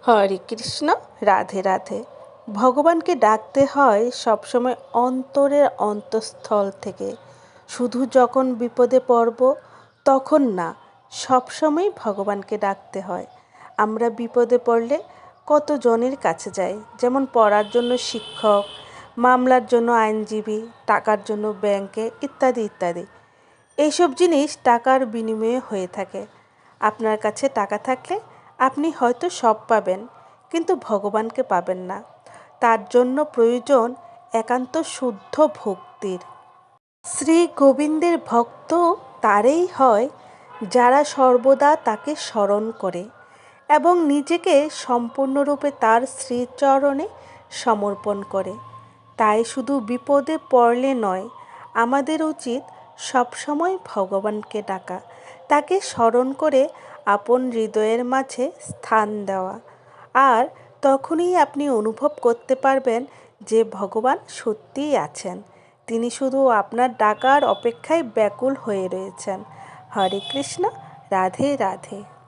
হরে কৃষ্ণ। রাধে রাধে। ভগবানকে ডাকতে হয় সবসময় অন্তরের অন্তঃস্থল থেকে। শুধু যখন বিপদে পড়ব তখন না, সবসময় ভগবানকে ডাকতে হয়। আমরা বিপদে পড়লে কতজনের কাছে যাই, যেমন পড়ার জন্য শিক্ষক, মামলার জন্য আইনজীবী, টাকার জন্য ব্যাংকে, ইত্যাদি ইত্যাদি। এইসব জিনিস টাকার বিনিময়ে হয়ে থাকে। আপনার কাছে টাকা থাকলে আপনি হয়তো সব পাবেন, কিন্তু ভগবানকে পাবেন না। তার জন্য প্রয়োজন একান্ত শুদ্ধ ভক্তির। শ্রী গোবিন্দের ভক্ত তারাই হয় যারা সর্বদা তাকে স্মরণ করে এবং নিজেকে সম্পূর্ণরূপে তার শ্রীচরণে সমর্পণ করে। তাই শুধু বিপদে পড়লে নয়, আমাদের উচিত সবসময় ভগবানকে ডাকা, তাকে স্মরণ করে আপন হৃদয়ের মাঝে স্থান দেওয়া। আর তখনই আপনি অনুভব করতে পারবেন যে ভগবান সত্যিই আছেন। তিনি শুধু আপনার ডাকার অপেক্ষায় ব্যাকুল হয়ে রয়েছেন। হরে কৃষ্ণ। রাধে রাধে।